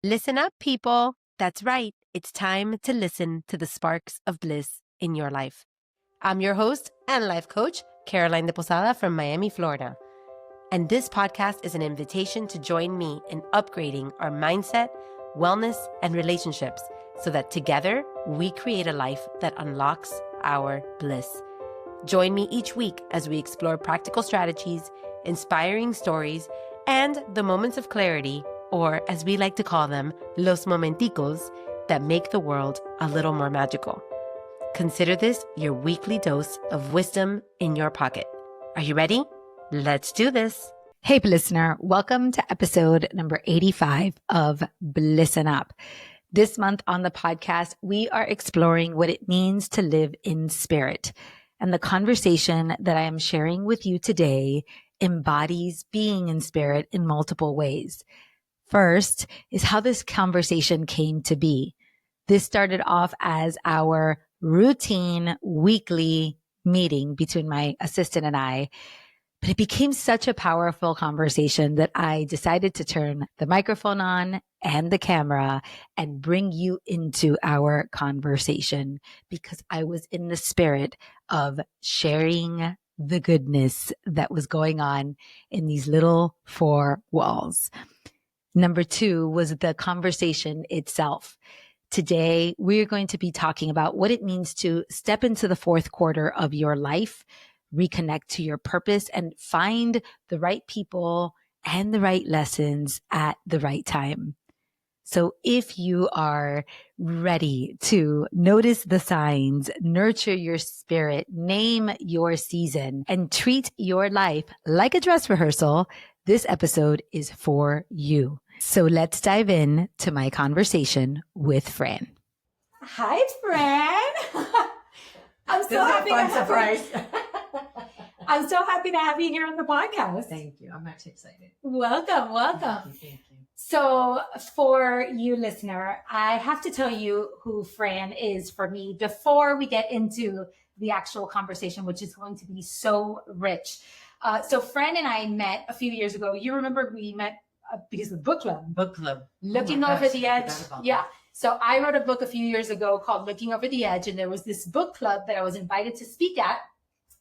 Listen up, people. That's right. It's time to listen to the sparks of bliss in your life. I'm your host and life coach, Caroline de Posada from Miami, Florida. And this podcast is an invitation to join me in upgrading our mindset, wellness, and relationships so that together we create a life that unlocks our bliss. Join me each week as we explore practical strategies, inspiring stories, and the moments of clarity, or as we like to call them, los momenticos, that make the world a little more magical. Consider this your weekly dose of wisdom in your pocket. Are you ready? Let's do this. Hey, listener. Welcome to episode number 85 of Bliss'n Up. This month on the podcast, we are exploring what it means to live in spirit. And the conversation that I am sharing with you today embodies being in spirit in multiple ways. First is how this conversation came to be. This started off as our routine weekly meeting between my assistant and I, but it became such a powerful conversation that I decided to turn the microphone on and the camera and bring you into our conversation because I was in the spirit of sharing the goodness that was going on in these little four walls. Number two was the conversation itself. Today, we're going to be talking about what it means to step into the fourth quarter of your life, reconnect to your purpose, and find the right people and the right lessons at the right time. So if you are ready to notice the signs, nurture your spirit, name your season, and treat your life like a dress rehearsal, this episode is for you. So let's dive in to my conversation with Fran. Hi, Fran. I'm so happy to have you. I'm so happy to have you here on the podcast. Thank you. I'm actually excited. Welcome. Thank you. So for you listener, I have to tell you who Fran is for me before we get into the actual conversation, which is going to be so rich. So Fran and I met a few years ago. You remember we met because of book club. Looking Over the Edge. Yeah. So I wrote a book a few years ago called Looking Over the Edge. And there was this book club that I was invited to speak at.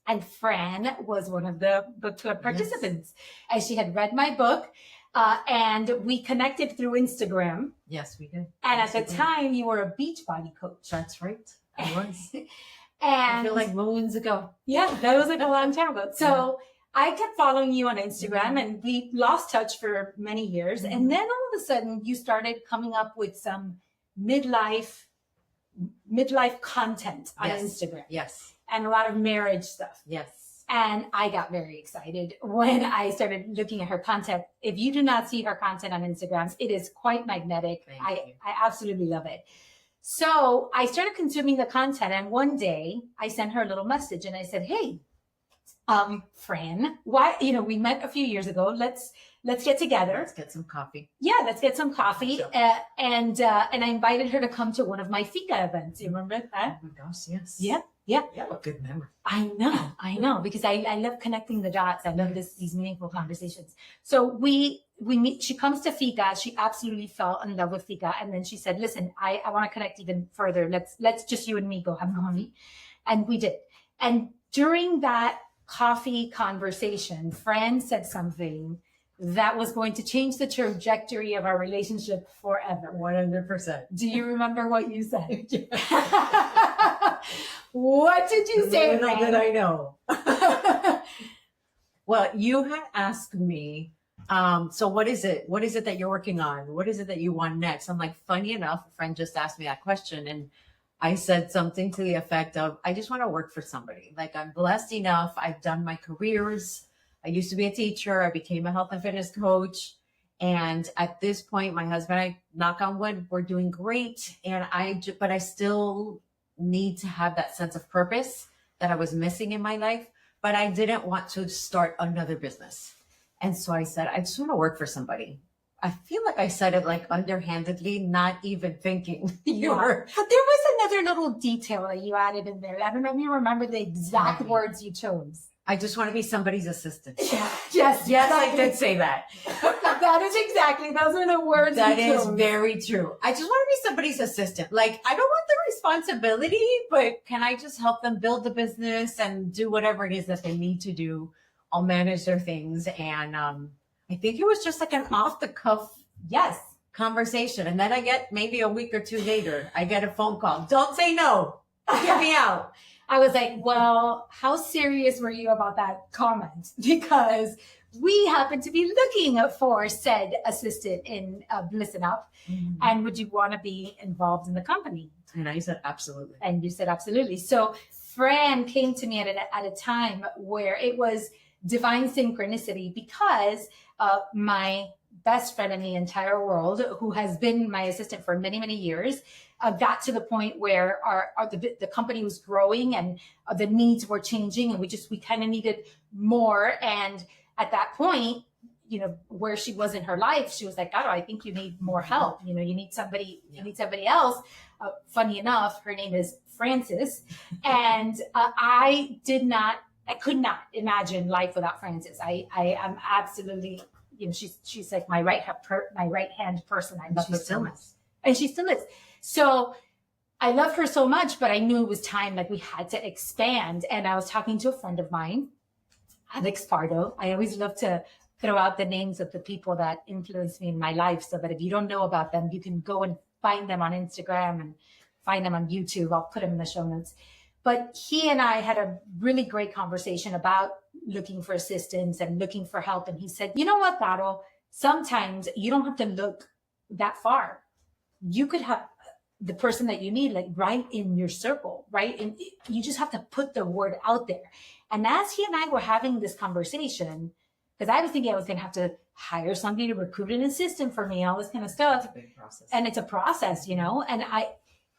And Fran was one of the book club participants. Yes. And she had read my book. And we connected through Instagram. Yes, we did. And at the time, you were a Beachbody coach. That's right. I was. And I feel like moons ago. Yeah, that was like a long time ago. So I kept following you on Instagram and we lost touch for many years. Mm-hmm. And then all of a sudden you started coming up with some midlife content on Instagram. Yes. And a lot of marriage stuff. Yes. And I got very excited when I started looking at her content. If you do not see her content on Instagram, it is quite magnetic. I absolutely love it. So I started consuming the content. And one day I sent her a little message and I said, hey, Fran, why, we met a few years ago. Let's get together. Let's get some coffee. Yeah, let's get some coffee. Sure. And I invited her to come to one of my fika events. You remember that? Oh my gosh, yes. Yeah. You have a good memory. I know, because I love connecting the dots. I love these meaningful conversations. So we meet, she comes to fika. She absolutely fell in love with fika. And then she said, listen, I want to connect even further. Let's just you and me go have coffee. And we did. And during that coffee conversation, Fran said something that was going to change the trajectory of our relationship forever. 100%. Do you remember what you said? What did you say? Little did I know. Well, you had asked me, so what is it? What is it that you're working on? What is it that you want next? I'm like, funny enough, a friend just asked me that question. And I said something to the effect of, I just want to work for somebody. Like, I'm blessed enough. I've done my careers. I used to be a teacher. I became a health and fitness coach. And at this point, my husband and I, knock on wood, we're doing great. And but I still need to have that sense of purpose that I was missing in my life. But I didn't want to start another business. And so I said, I just want to work for somebody. I feel like I said it like underhandedly, not even thinking. You were. But there was another little detail that you added in there. I don't know if you remember the exact words you chose. I just want to be somebody's assistant. Yes, I did say that. That is exactly, those are the words. That is very true. I just want to be somebody's assistant. Like, I don't want the responsibility, but can I just help them build the business and do whatever it is that they need to do? I'll manage their things. And I think it was just like an off the cuff conversation. And then I get maybe a week or two later, I get a phone call. Don't say no. Get me out. I was like, well, how serious were you about that comment? Because we happen to be looking for said assistant in Bliss'n Up. Mm-hmm. And would you want to be involved in the company? And I said, absolutely. And you said, absolutely. So Fran came to me at a time where it was divine synchronicity, because my best friend in the entire world, who has been my assistant for many, many years, got to the point where the company was growing and the needs were changing, and we kind of needed more. And at that point, where she was in her life, she was like, God, I think you need more help. You need somebody else. Funny enough, her name is Frances. And I could not imagine life without Frances. I am absolutely, she's like my right hand person. I love her so much. And she still is. So I love her so much, but I knew it was time, like we had to expand. And I was talking to a friend of mine, Alex Pardo. I always love to throw out the names of the people that influenced me in my life, so that if you don't know about them, you can go and find them on Instagram and find them on YouTube. I'll put them in the show notes. But he and I had a really great conversation about looking for assistance and looking for help. And he said, you know what, Caro, sometimes you don't have to look that far. You could have the person that you need, like right in your circle, right? And you just have to put the word out there. And as he and I were having this conversation, because I was thinking I was going to have to hire somebody to recruit an assistant for me, all this kind of stuff. It's a big process. And it's a process, and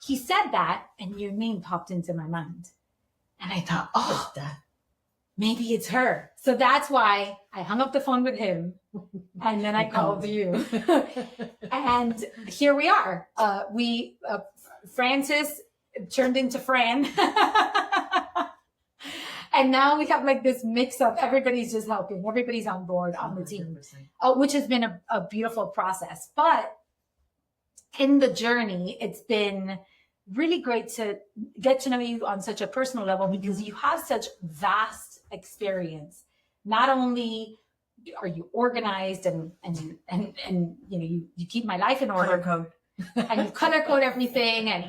he said that, and your name popped into my mind. And I thought, oh, maybe it's her. So that's why I hung up the phone with him. And then I called you. And here we are. Frances turned into Fran. And now we have like this mix of everybody's just helping. Everybody's on board on the team, which has been a beautiful process. But in the journey, it's been really great to get to know you on such a personal level, because you have such vast experience. Not only are you organized and you keep my life in order. Color code. And you color code everything, and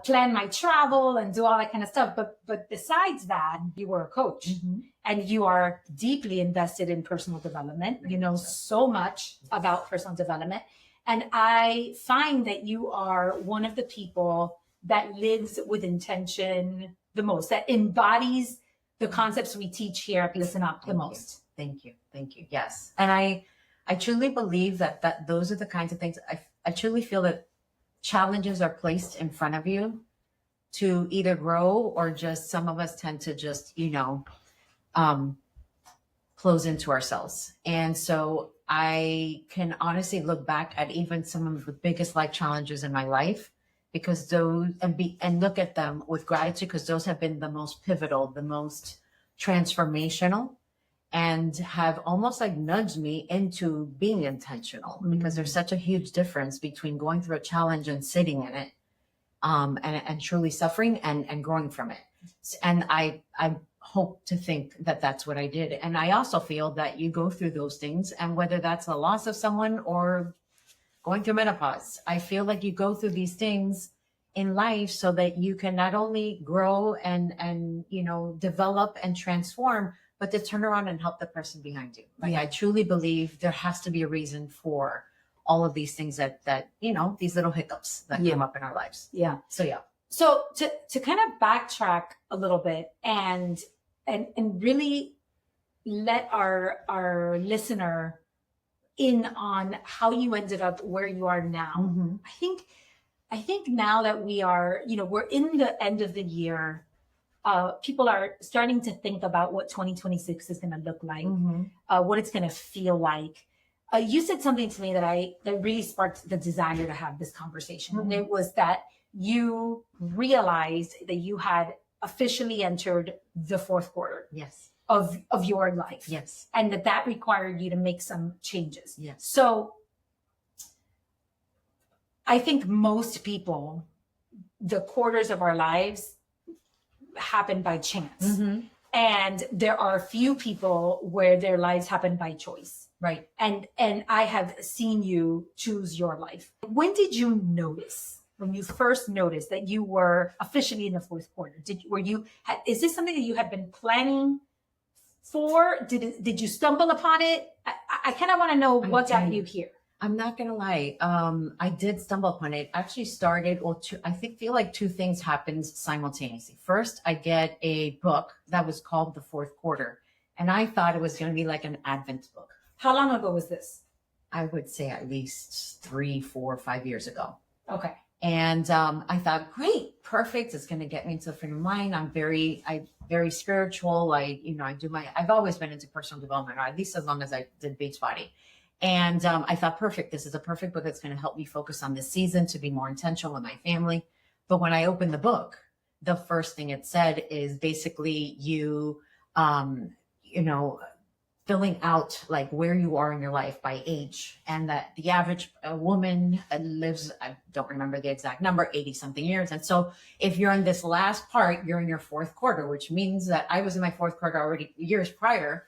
plan my travel and do all that kind of stuff. But besides that, you were a coach, Mm-hmm. and you are deeply invested in personal development. You know so much about personal development. And I find that you are one of the people that lives with intention the most, that embodies the concepts we teach here at Bliss'n Up the most. Thank you. Yes. And I truly believe that those are the kinds of things I truly feel that challenges are placed in front of you to either grow, or just some of us tend to just, close into ourselves. And so I can honestly look back at even some of the biggest life challenges in my life, because those and look at them with gratitude, because those have been the most pivotal, the most transformational, and have almost like nudged me into being intentional, because there's such a huge difference between going through a challenge and sitting in it, and truly suffering and growing from it. And I hope to think that that's what I did. And I also feel that you go through those things, and whether that's the loss of someone or going through menopause, I feel like you go through these things in life so that you can not only grow and develop and transform, but to turn around and help the person behind you. Like, I truly believe there has to be a reason for all of these things that these little hiccups that come up in our lives. Yeah. So So to kind of backtrack a little bit and really let our listener in on how you ended up where you are now. Mm-hmm. I think now that we are, we're in the end of the year, people are starting to think about what 2026 is going to look like, what it's going to feel like. You said something to me that really sparked the desire to have this conversation. Mm-hmm. And it was that you realized that you had officially entered the fourth quarter. Yes. of your life. Yes. And that required you to make some changes. Yes. So I think most people, the quarters of our lives happen by chance. Mm-hmm. And there are a few people where their lives happen by choice. Right. And I have seen you choose your life. When did you notice, when you first noticed that you were officially in the fourth quarter? Is this something that you had been planning for? Did you stumble upon it? I kind of want to know what got you here. I'm not gonna lie. I did stumble upon it. Actually started, feel like two things happened simultaneously. First, I get a book that was called The Fourth Quarter, and I thought it was gonna be like an Advent book. How long ago was this? I would say at least 3, 4, 5 years ago. Okay. And I thought, great, perfect. It's going to get me into the frame of mind. I'm very spiritual. I've always been into personal development, or at least as long as I did Beachbody. And I thought, perfect. This is a perfect book that's going to help me focus on this season to be more intentional with my family. But when I opened the book, the first thing it said is basically filling out like where you are in your life by age, and that the average woman lives, I don't remember the exact number, 80 something years. And so if you're in this last part, you're in your fourth quarter, which means that I was in my fourth quarter already years prior.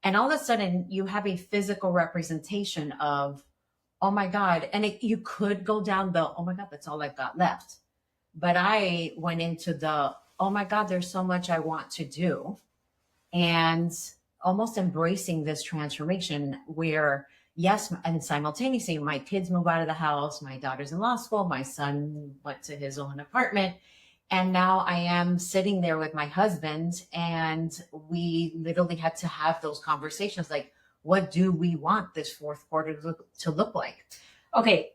And all of a sudden you have a physical representation of, oh my God. And you could go down the, oh my God, that's all I've got left. But I went into the, oh my God, there's so much I want to do. And almost embracing this transformation where, yes, and simultaneously, my kids move out of the house, my daughter's in law school, my son went to his own apartment, and now I am sitting there with my husband, and we literally had to have those conversations like, what do we want this fourth quarter to look like? Okay,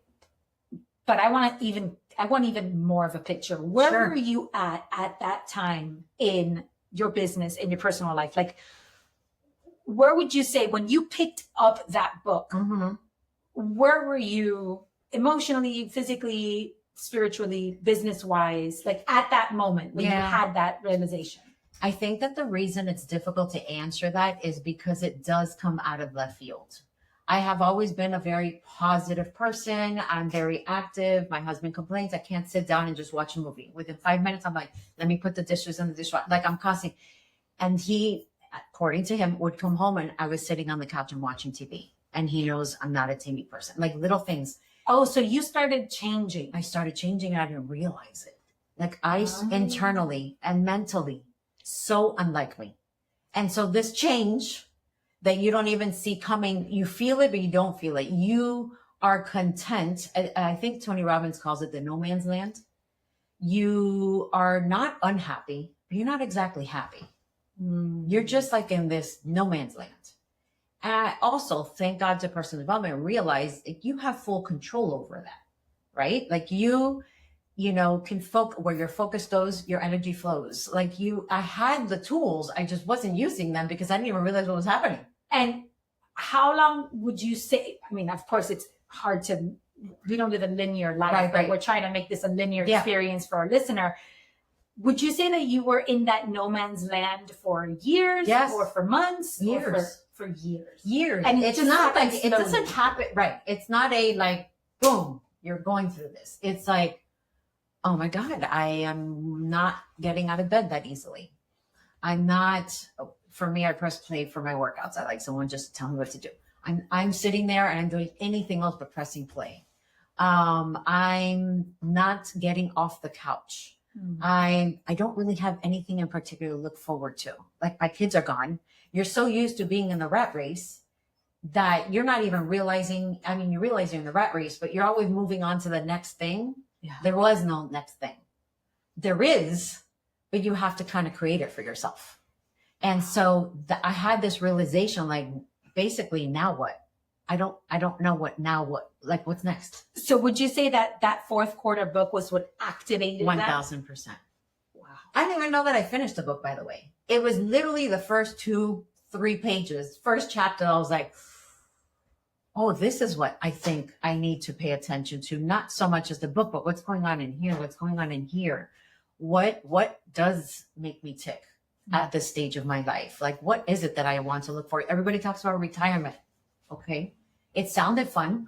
but I want even more of a picture. Where were you at that time in your business, in your personal life? Like, where would you say when you picked up that book, mm-hmm. where were you emotionally, physically, spiritually, business-wise, like at that moment when you had that realization? I think that the reason it's difficult to answer that is because it does come out of left field. I have always been a very positive person. I'm very active. My husband complains I can't sit down and just watch a movie. Within 5 minutes, I'm like, let me put the dishes in the dishwasher. Like, I'm constantly, and he, according to him, would come home and I was sitting on the couch and watching TV. And he knows I'm not a TV person. Like, little things. Oh, so you started changing. I started changing and I didn't realize it. Like, internally and mentally, so unlike me. And so this change that you don't even see coming, you feel it, but you don't feel it. You are content. I think Tony Robbins calls it the no man's land. You are not unhappy, but you're not exactly happy. You're just like in this no man's land. And I also, thank God to personal development, realize that you have full control over that, right? Like you can focus where your focus goes, your energy flows. Like I had the tools, I just wasn't using them because I didn't even realize what was happening. And how long would you say, I mean, of course it's hard we don't live a linear life, but we're trying to make this a linear experience for our listener. Would you say that you were in that no man's land for years, or for months, years, for years? Years. And it's not like it doesn't happen. Right. It's not a like, boom, you're going through this. It's like, oh my God, I am not getting out of bed that easily. I'm not, for me, I press play for my workouts. I like someone just to tell me what to do. I'm sitting there and I'm doing anything else but pressing play. I'm not getting off the couch. I don't really have anything in particular to look forward to. Like, my kids are gone. You're so used to being in the rat race that you're not even realizing. I mean, you realize you're in the rat race, but you're always moving on to the next thing. Yeah. There was no next thing. There is, but you have to kind of create it for yourself. And so I had this realization, like, basically, now what? I don't know what's next. So would you say that fourth quarter book was what activated 1,000%. Wow. I didn't even know that I finished the book, by the way. It was literally the first 2-3 pages. First chapter, I was like, oh, this is what I think I need to pay attention to. Not so much as the book, but what's going on in here? What's going on in here? What does make me tick? at this stage of my life. Like, what is it that I want to look for? Everybody talks about retirement. Okay. It sounded fun.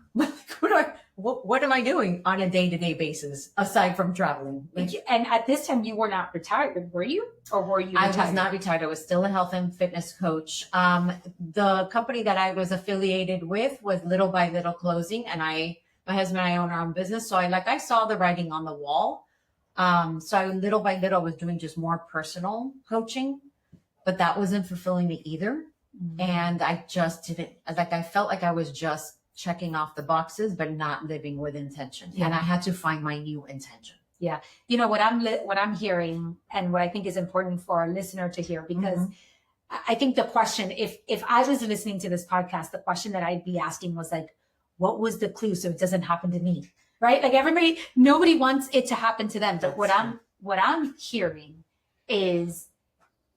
What am I doing on a day-to-day basis aside from traveling? And at this time, you were not retired, were you? Or were you retired? I was not retired. I was still a health and fitness coach. The company that I was affiliated with was little by little closing, and my husband and I own our own business. So I saw the writing on the wall. So little by little was doing just more personal coaching, but that wasn't fulfilling me either. Mm-hmm. And I just didn't, I felt like I was just checking off the boxes, but not living with intention. Yeah. And I had to find my new intention. Yeah. You know, what I'm hearing and what I think is important for our listener to hear, because I think the question, if I was listening to this podcast, the question that I'd be asking was like, what was the clue so it doesn't happen to me? Right? Like nobody wants it to happen to them. But what I'm hearing is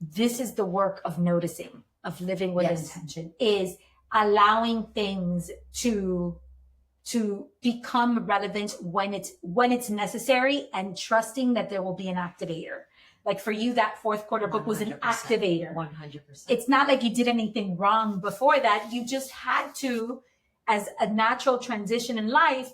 this is the work of noticing, of living with intention, is allowing things to become relevant when it's necessary, and trusting that there will be an activator. Like for you, that fourth quarter book was an activator. 100%. It's not like you did anything wrong before that. You just had to, as a natural transition in life, 100%.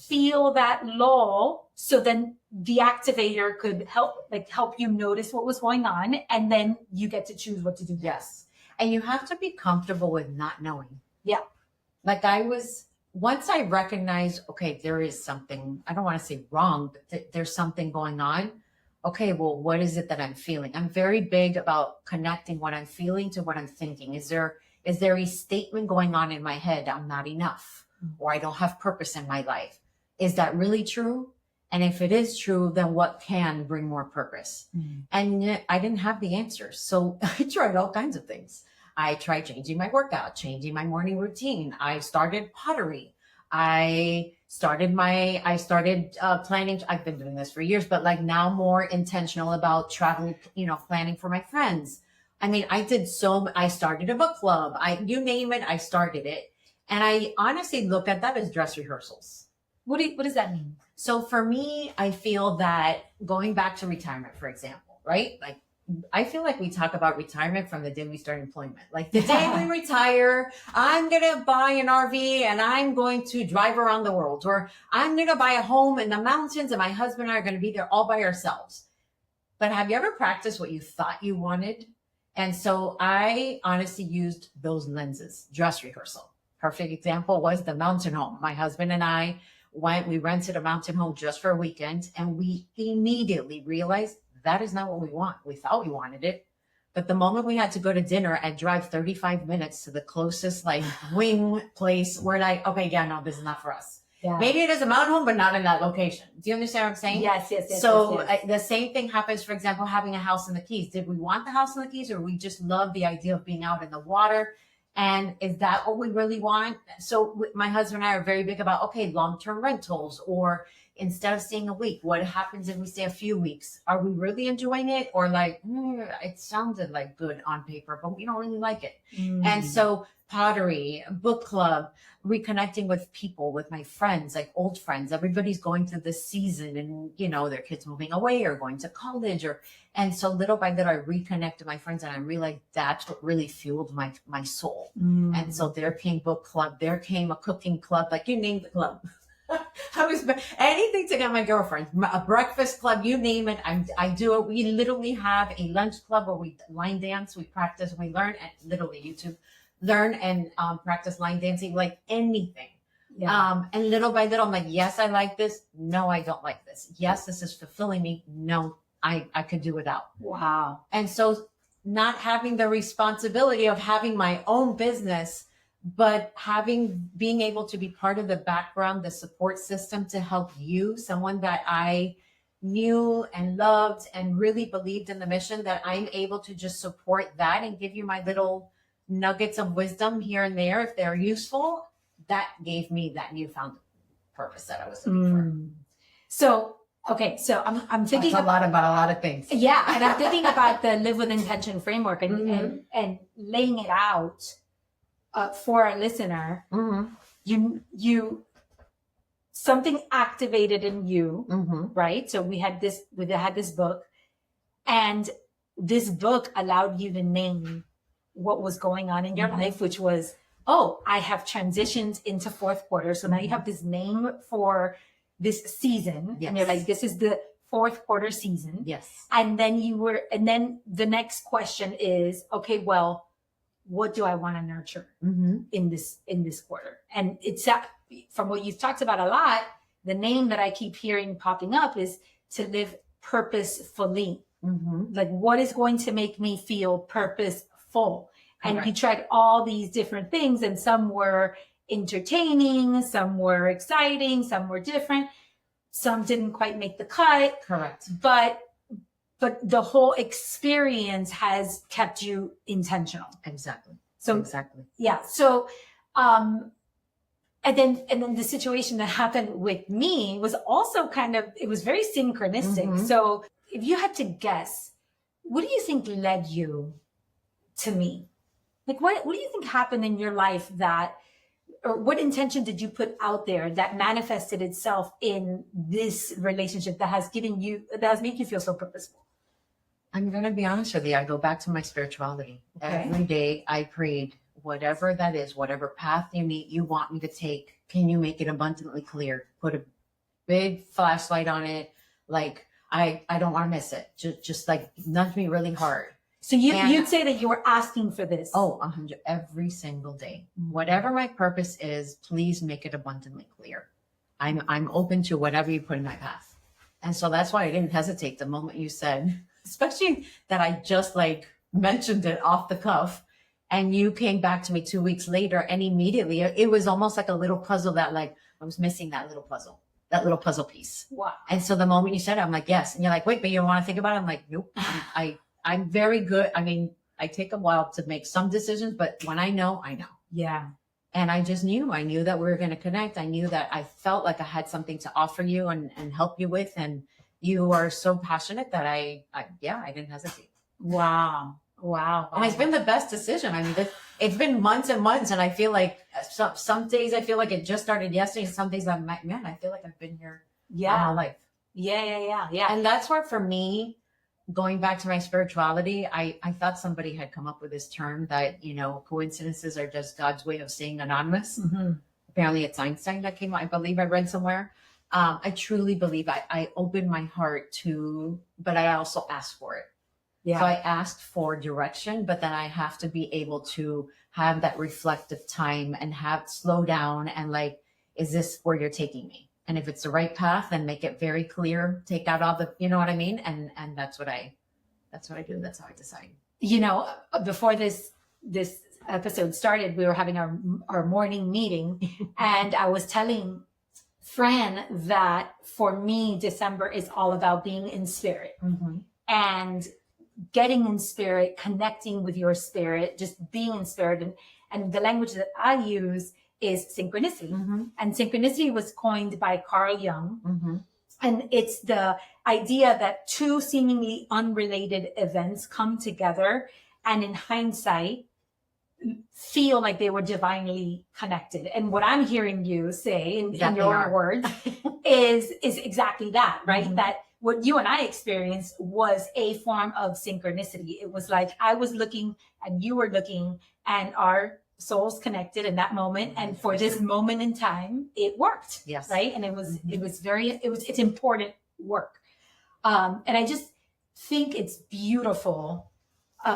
Feel that lull, so then the activator could help you notice what was going on, and then you get to choose what to do. Yes. And you have to be comfortable with not knowing. Yeah. Like once I recognized, okay, there is something, I don't want to say wrong, but there's something going on. Okay, well, what is it that I'm feeling? I'm very big about connecting what I'm feeling to what I'm thinking. Is there a statement going on in my head? I'm not enough, or I don't have purpose in my life. Is that really true? And if it is true, then what can bring more purpose? Mm-hmm. And I didn't have the answers. So I tried all kinds of things. I tried changing my workout, changing my morning routine. I started pottery. I started planning. I've been doing this for years, but like now more intentional about travel, planning for my friends. I mean, I started a book club. You name it, I started it. And I honestly look at that as dress rehearsals. What does that mean? So for me, I feel that going back to retirement, for example, right? Like, I feel like we talk about retirement from the day we start employment. Like the day we retire, I'm going to buy an RV and I'm going to drive around the world, or I'm going to buy a home in the mountains and my husband and I are going to be there all by ourselves. But have you ever practiced what you thought you wanted? And so I honestly used those lenses, dress rehearsal. Perfect example was the mountain home. My husband and I we rented a mountain home just for a weekend, and we immediately realized that is not what we want. We thought we wanted it, but the moment we had to go to dinner and drive 35 minutes to the closest wing place, we're like, okay, yeah, no, this is not for us. Yeah. Maybe it is a mountain home, but not in that location. Do you understand what I'm saying? Yes. So the same thing happens, for example, having a house in the Keys. Did we want the house in the Keys, or we just love the idea of being out in the water? And is that what we really want? So my husband and I are very big about, okay, long-term rentals, or instead of staying a week, what happens if we stay a few weeks? Are we really enjoying it? Or it sounded like good on paper, but we don't really like it. Mm. And so pottery, book club, reconnecting with people, with my friends, like old friends, everybody's going through this season and, their kids moving away or going to college, and so little by little I reconnected my friends, and I realized that's what really fueled my soul. Mm. And so there came book club, there came a cooking club, like you name the club. I was anything to get my girlfriends, a breakfast club, you name it. I do it. We literally have a lunch club where we line dance, we practice, we learn, and literally YouTube, learn and practice line dancing, like anything. Yeah. And little by little, I'm like, yes, I like this. No, I don't like this. Yes, this is fulfilling me. No, I could do without. Wow. And so not having the responsibility of having my own business, but being able to be part of the background, the support system to help you, someone that I knew and loved and really believed in the mission, that I'm able to just support that and give you my little nuggets of wisdom here and there if they're useful. That gave me that newfound purpose that I was looking for. So I'm thinking a lot about a lot of things. Yeah, and I'm thinking about the Live with Intention framework and laying it out for our listener. Mm-hmm. You something activated in you, right? So we had this book, and this book allowed you to name what was going on in your life, which was, oh, I have transitioned into fourth quarter. So now you have this name for this season. Yes. And you're like, this is the fourth quarter season. Yes. And then the next question is, okay, well, what do I want to nurture in this quarter? And it's from what you've talked about a lot, the name that I keep hearing popping up is to live purposefully. Like, what is going to make me feel purposeful? And Correct. you tried all these different things, and some were entertaining, some were exciting, some were different, some didn't quite make the cut. Correct. But the whole experience has kept you intentional. Exactly. So exactly. Yeah. So, and then the situation that happened with me was also it was very synchronistic. So if you had to guess, what do you think led you to me? Like, what do you think happened in your life or what intention did you put out there that manifested itself in this relationship that has made you feel so purposeful? I'm going to be honest with you. I go back to my spirituality. Okay. Every day I prayed, whatever that is, whatever path you want me to take, can you make it abundantly clear? Put a big flashlight on it. Like, I don't want to miss it. Just like nudge me really hard. So you'd say that you were asking for this? Oh, 100 every single day. Whatever my purpose is, please make it abundantly clear. I'm open to whatever you put in my path. And so that's why I didn't hesitate the moment you said, especially that I just like mentioned it off the cuff, and you came back to me 2 weeks later, and immediately it was almost like a little puzzle that like I was missing that little puzzle piece. Wow. And so the moment you said it, I'm like, yes. And you're like, wait, but you don't want to think about it? I'm like, nope. I'm very good. I mean, I take a while to make some decisions, but when I know, I know. Yeah. And I just knew that we were going to connect. I knew that I felt like I had something to offer you and help you with. And you are so passionate that I didn't hesitate. Wow. And it's been the best decision. I mean, it's been months and months, and I feel like some days I feel like it just started yesterday. Some days I'm like, man, I feel like I've been here all my life. Yeah. And that's where, for me, going back to my spirituality, I thought somebody had come up with this term that, coincidences are just God's way of saying anonymous. Apparently it's Einstein that came out. I believe I read somewhere. I truly believe I opened my heart to, but I also asked for it. Yeah. So I asked for direction, but then I have to be able to have that reflective time and slow down and like, is this where you're taking me? And if it's the right path, then make it very clear, take out all the, you know what I mean? And that's what I do. That's how I decide. Before this episode started, we were having our morning meeting and I was telling Fran that for me, December is all about being in spirit and getting in spirit, connecting with your spirit, just being in spirit. And the language that I use is synchronicity. And synchronicity was coined by Carl Jung. And it's the idea that two seemingly unrelated events come together and in hindsight feel like they were divinely connected. And what I'm hearing you say in your own words is exactly that, right? That what you and I experienced was a form of synchronicity. It was like I was looking and you were looking and our souls connected in that moment. And for this moment in time, it worked. Yes. Right. And it's important work. And I just think it's beautiful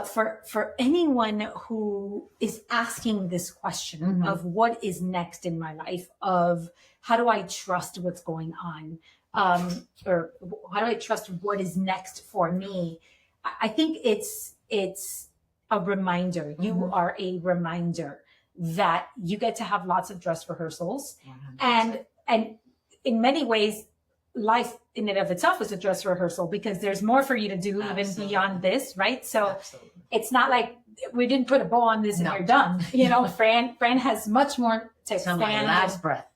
for anyone who is asking this question of what is next in my life, of how do I trust what's going on? Or how do I trust what is next for me? I think it's a reminder. You are a reminder that you get to have lots of dress rehearsals. 100%. And in many ways, life in and of itself is a dress rehearsal because there's more for you to do even beyond this, right? So it's not like we didn't put a bow on this and you're done. Fran has much more to expand. My last breath.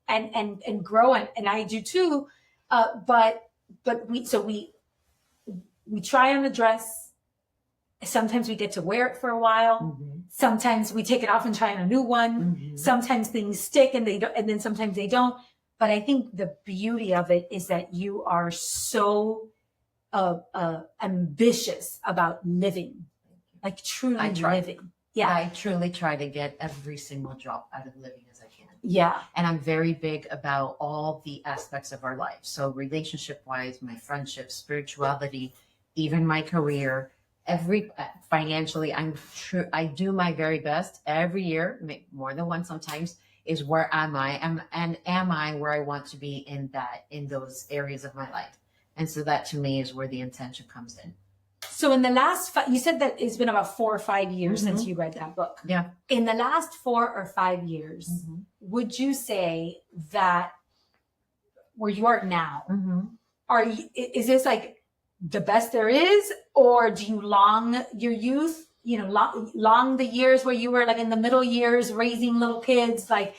And grow, and I do too. But we try on the dress. Sometimes we get to wear it for a while. Sometimes we take it off and try on a new one. Sometimes things stick and then sometimes they don't. But I think the beauty of it is that you are so ambitious about living, like truly I try. living. Yeah. I truly try to get every single drop out of living as I can. Yeah. And I'm very big about all the aspects of our life. So relationship wise, my friendships, spirituality, even my career, financially, I do my very best every year, more than once sometimes, is where am I? Am I where I want to be in those areas of my life? And so that to me is where the intention comes in. So in the last, you said that it's been about 4 or 5 years since you read that book. Yeah. In the last 4 or 5 years, would you say that where you are now, is this like the best there is, or do you long your youth, long the years where you were like in the middle years raising little kids? Like,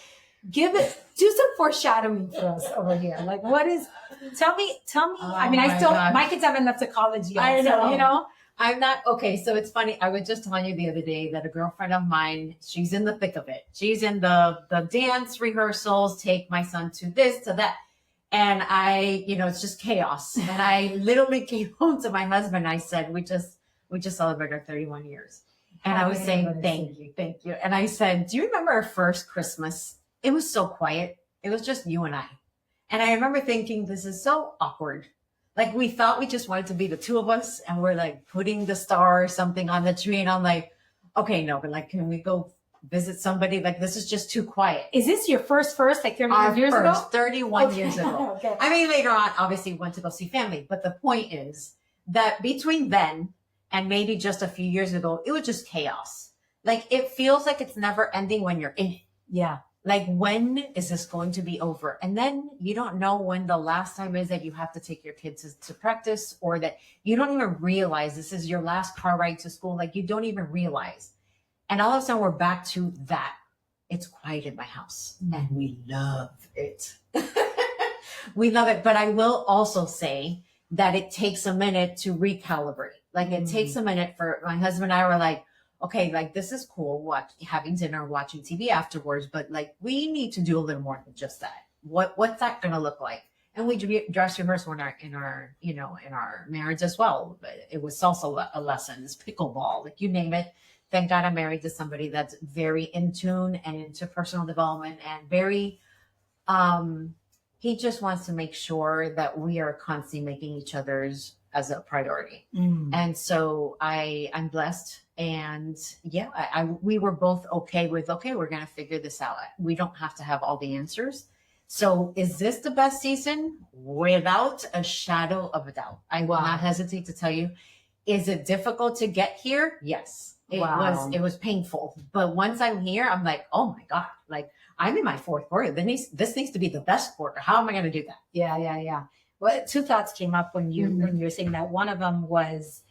do some foreshadowing for us over here. Like, tell me. Oh, I mean, my kids haven't left to college yet. I know. So, I'm not, okay, so it's funny. I was just telling you the other day that a girlfriend of mine, she's in the thick of it. She's in the dance rehearsals, take my son to this, to that. And it's just chaos. And I literally came home to my husband. I said, we just celebrated our 31 years. And I was saying, thank you. And I said, do you remember our first Christmas? It was so quiet. It was just you and I. And I remember thinking, this is so awkward. Like, we thought we just wanted to be the two of us, and we're like putting the star or something on the tree. And I'm like, okay, no, but like, can we go visit somebody? Like, this is just too quiet. Is this your first, like 31 years ago? 31 years ago. Okay. I mean, later on, obviously went to go see family. But the point is that between then and maybe just a few years ago, it was just chaos. Like, it feels like it's never ending when you're in it. Yeah. Like, when is this going to be over? And then you don't know when the last time is that you have to take your kids to practice, or that you don't even realize this is your last car ride to school. Like, you don't even realize. And all of a sudden we're back to that. It's quiet in my house and we love it. We love it. But I will also say that it takes a minute to recalibrate. Like, it takes a minute for my husband and I were like, okay, like, this is cool, having dinner, watching TV afterwards, but like, we need to do a little more than just that. What's that going to look like? And we dress rehearsal in our marriage as well. But it was salsa lessons, pickleball, like, you name it. Thank God I'm married to somebody that's very in tune and into personal development, and very, he just wants to make sure that we are constantly making each other's as a priority. And so I'm blessed. And yeah, we were both okay with, we're going to figure this out. We don't have to have all the answers. So is this the best season? Without a shadow of a doubt. I will not hesitate to tell you. Is it difficult to get here? Yes. It was painful. But once I'm here, I'm like, oh my God, like, I'm in my 4th quarter. This needs to be the best quarter. How am I going to do that? Yeah. Well, 2 thoughts came up when you were saying that. One of them was,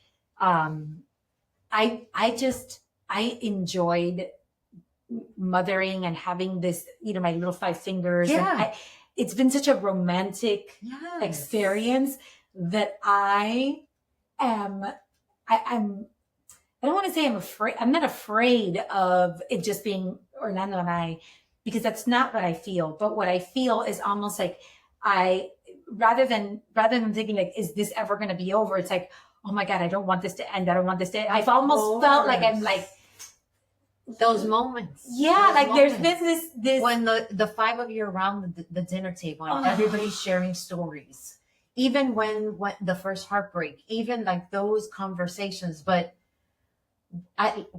I enjoyed mothering and having this, my little 5 fingers. Yeah. It's been such a romantic experience that I don't want to say I'm afraid. I'm not afraid of it just being Orlando and I, because that's not what I feel. But what I feel is almost like rather than thinking like, is this ever going to be over? It's like, oh my God, I don't want this to end. I don't want this to, I've almost felt like I'm like, those moments. Yeah. Like, there's been this. When the 5 of you around the dinner table and everybody's sharing stories, even when the first heartbreak, even like those conversations. But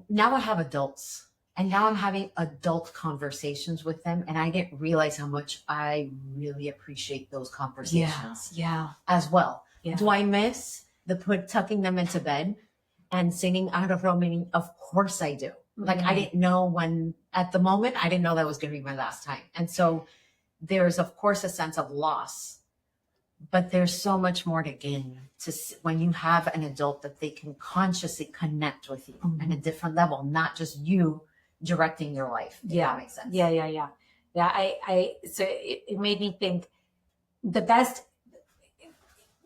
now I have adults, and now I'm having adult conversations with them. And I didn't realize how much I really appreciate those conversations as well. Yeah. Do I miss tucking them into bed and singing Out of Romania? Of course I do. Like, I didn't know at the moment, I didn't know that was going to be my last time. And so there's, of course, a sense of loss, but there's so much more to gain when you have an adult that they can consciously connect with you at a different level, not just you directing your life. If that makes sense. Yeah. So it made me think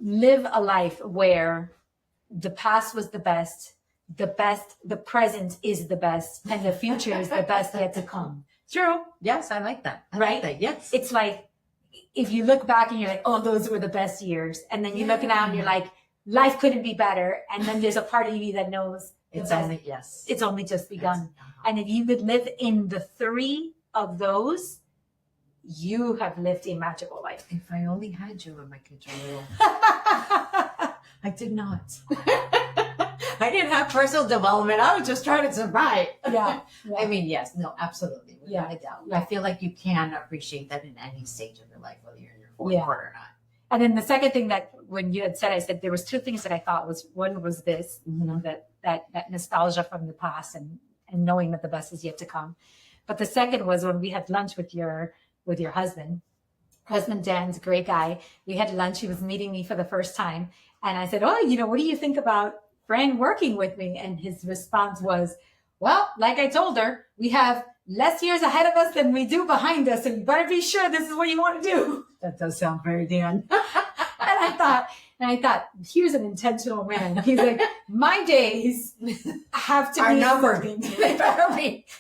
live a life where the past was the best, the present is the best, and the future is the best yet to come. True. Yes, I like that. Right? Like that. Yes. It's like, if you look back and you're like, oh, those were the best years. And then you look now and you're like, life couldn't be better. And then there's a part of you that knows It's only just begun. And if you could live in the three of those, you have lived a magical life. If I only had you when my kids were little. I did not. I didn't have personal development. I was just trying to survive. Yeah. I mean, yes, no, absolutely. Without Yeah. a doubt. Yeah. I feel like you can appreciate that in any stage of your life, whether you're in your fourth Yeah. quarter or not. And then the second thing that when you had said, I said there was two things that I thought was, one was this, that nostalgia from the past and knowing that the best is yet to come. But the second was when we had lunch with your husband. Husband Dan's a great guy. We had lunch. He was meeting me for the first time. And I said, oh, what do you think about Fran working with me? And his response was, well, like I told her, we have less years ahead of us than we do behind us. And you better be sure this is what you want to do. That does sound very Dan. And I thought, here's an intentional man. He's like, my days have to Are be numbered.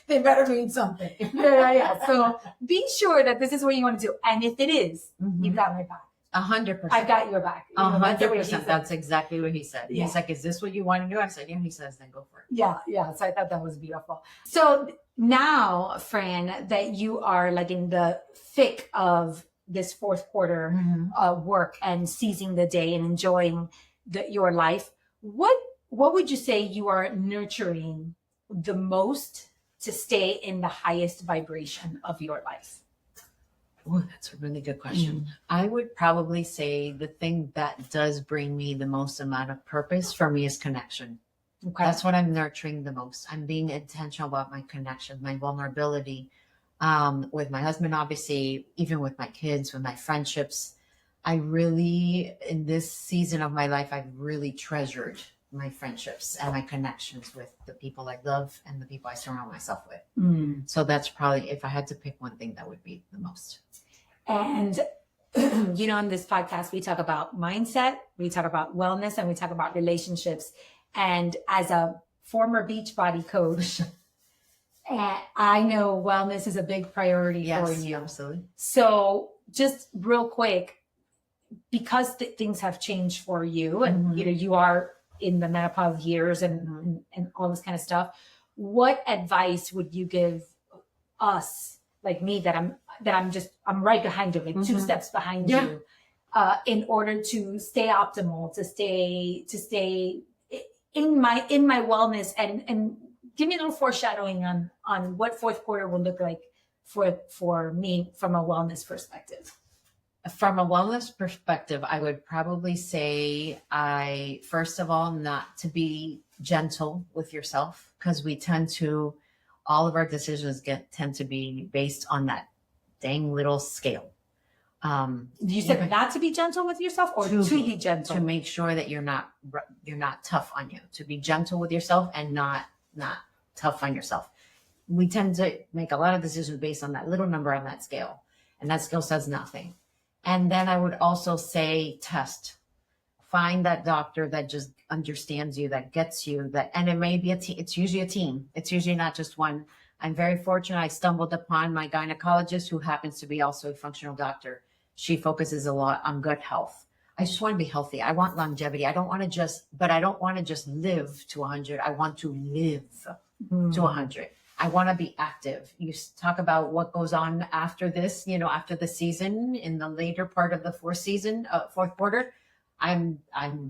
They better mean something. Yeah. So be sure that this is what you want to do. And if it is, you've got my back. 100%. I've got your back. You know, that's the way he 100%. said. That's exactly what he said. Yeah. He's like, is this what you want to do? I said, yeah. He says, then go for it. Yeah. So I thought that was beautiful. So now, Fran, that you are like in the thick of this fourth quarter work and seizing the day and enjoying your life, what would you say you are nurturing the most to stay in the highest vibration of your life? Oh, that's a really good question. I would probably say the thing that does bring me the most amount of purpose for me is connection. Okay. That's what I'm nurturing the most. I'm being intentional about my connection, my vulnerability, with my husband, obviously, even with my kids, with my friendships. I really, in this season of my life, I've really treasured my friendships and my connections with the people I love and the people I surround myself with. So that's probably, if I had to pick one thing, that would be the most. And, on this podcast, we talk about mindset, we talk about wellness, and we talk about relationships. And as a former Beachbody coach, I know wellness is a big priority for you. Absolutely. So just real quick, because things have changed for you and, you are in the menopause years and all this kind of stuff, what advice would you give us, like me, that I'm right behind you, like 2 steps behind you, in order to stay optimal, to stay in my wellness, and give me a little foreshadowing on what fourth quarter will look like for me from a wellness perspective. From a wellness perspective, I would probably say first of all, not to be gentle with yourself, because we tend to, all of our decisions tend to be based on that dang little scale. You said not to be gentle with yourself, or to be gentle? To make sure that you're not tough on you, to be gentle with yourself and not tough on yourself. We tend to make a lot of decisions based on that little number on that scale, and that scale says nothing. And then I would also say test. Find that doctor that just understands you, that gets you, and it may be it's usually a team. It's usually not just one. I'm very fortunate. I stumbled upon my gynecologist, who happens to be also a functional doctor. She focuses a lot on gut health. I just want to be healthy. I want longevity. I don't want to just live to 100. I want to live to 100. I want to be active. You talk about what goes on after this, after the season, in the later part of the fourth quarter. I'm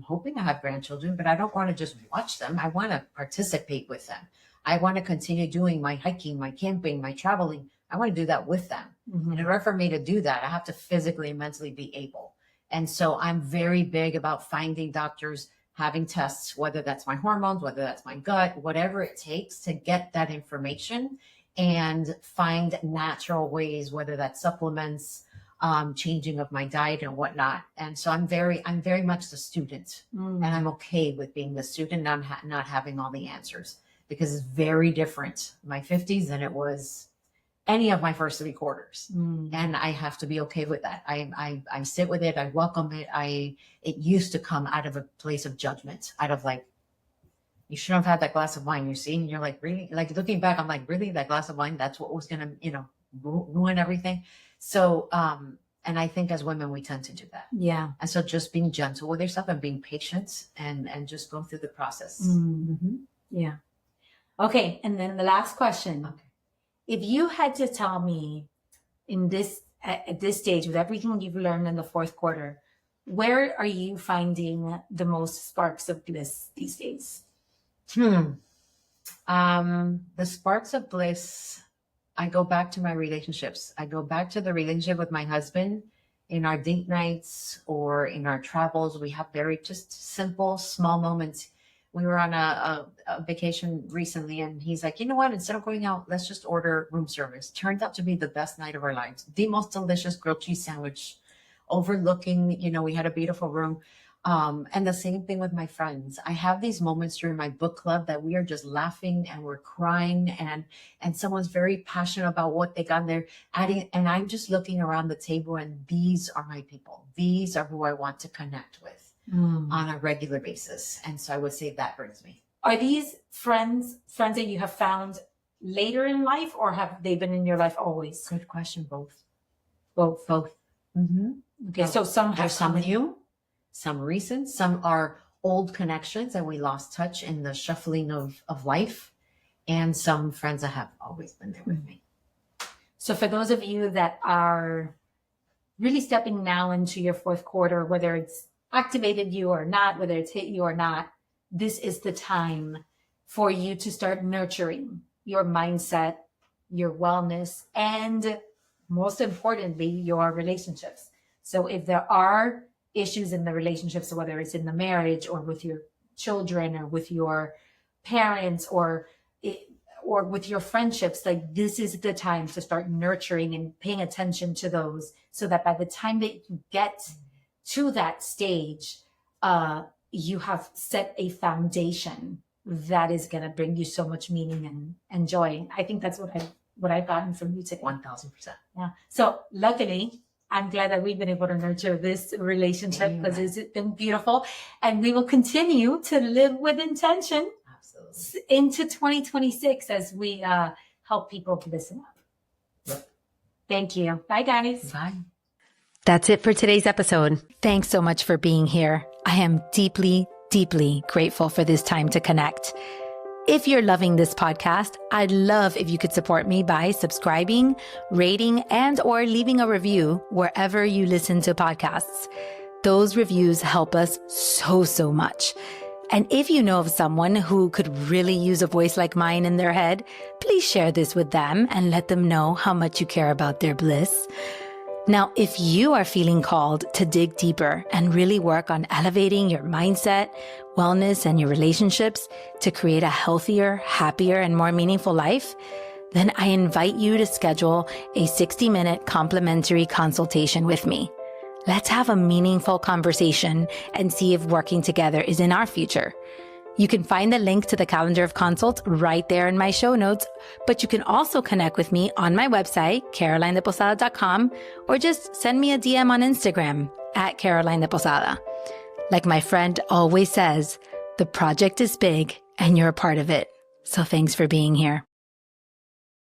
hoping I have grandchildren, but I don't want to just watch them. I want to participate with them. I want to continue doing my hiking, my camping, my traveling. I want to do that with them. In order for me to do that, I have to physically and mentally be able. And so I'm very big about finding doctors, having tests, whether that's my hormones, whether that's my gut, whatever it takes to get that information, and find natural ways, whether that's supplements, changing of my diet and whatnot. And so I'm very much the student, and I'm okay with being the student and not having all the answers, because it's very different in my 50s than it was any of my first 3 quarters. And I have to be okay with that. I sit with it. I welcome it. It used to come out of a place of judgment, out of like, you shouldn't have had that glass of wine, you see? And you're like, really? Like, looking back, I'm like, really? That glass of wine, that's what was going to, ruin everything. So, And I think as women, we tend to do that. Yeah. And so just being gentle with yourself and being patient and just go through the process. Yeah. Okay. And then the last question. Okay. If you had to tell me at this stage, with everything you've learned in the fourth quarter, where are you finding the most sparks of bliss these days? The sparks of bliss, I go back to my relationships. I go back to the relationship with my husband in our date nights or in our travels. We have very just simple, small moments. We were on a vacation recently, and he's like, you know what? Instead of going out, let's just order room service. Turned out to be the best night of our lives. The most delicious grilled cheese sandwich overlooking, we had a beautiful room. And the same thing with my friends. I have these moments during my book club that we are just laughing and we're crying and someone's very passionate about what they got there adding. And I'm just looking around the table and these are my people. These are who I want to connect with on a regular basis. And so I would say that brings me. Are these friends that you have found later in life, or have they been in your life always? Good question. Both. Okay. So some new, some recent, some are old connections and we lost touch in the shuffling of life, and some friends that have always been there with me. So for those of you that are really stepping now into your fourth quarter, whether it's activated you or not, whether it's hit you or not, this is the time for you to start nurturing your mindset, your wellness, and most importantly, your relationships. So if there are issues in the relationships, whether it's in the marriage or with your children or with your parents or with your friendships, like this is the time to start nurturing and paying attention to those, so that by the time that you get to that stage, you have set a foundation that is going to bring you so much meaning and joy. I think that's what I've gotten from you today. 1000%. Yeah. So luckily, I'm glad that we've been able to nurture this relationship because it's been beautiful, and we will continue to live with intention into 2026 as we help people to listen up. Yep. Thank you. Bye, guys. Bye. That's it for today's episode. Thanks so much for being here. I am deeply, deeply grateful for this time to connect. If you're loving this podcast, I'd love if you could support me by subscribing, rating, and or leaving a review wherever you listen to podcasts. Those reviews help us so much. And if you know of someone who could really use a voice like mine in their head, please share this with them and let them know how much you care about their bliss. Now, if you are feeling called to dig deeper and really work on elevating your mindset, wellness, and your relationships to create a healthier, happier, and more meaningful life, then I invite you to schedule a 60-minute complimentary consultation with me. Let's have a meaningful conversation and see if working together is in our future. You can find the link to the calendar of consults right there in my show notes, but you can also connect with me on my website, carolinedeposada.com, or just send me a DM on Instagram at Caroline de Posada. Like my friend always says, the project is big and you're a part of it. So thanks for being here.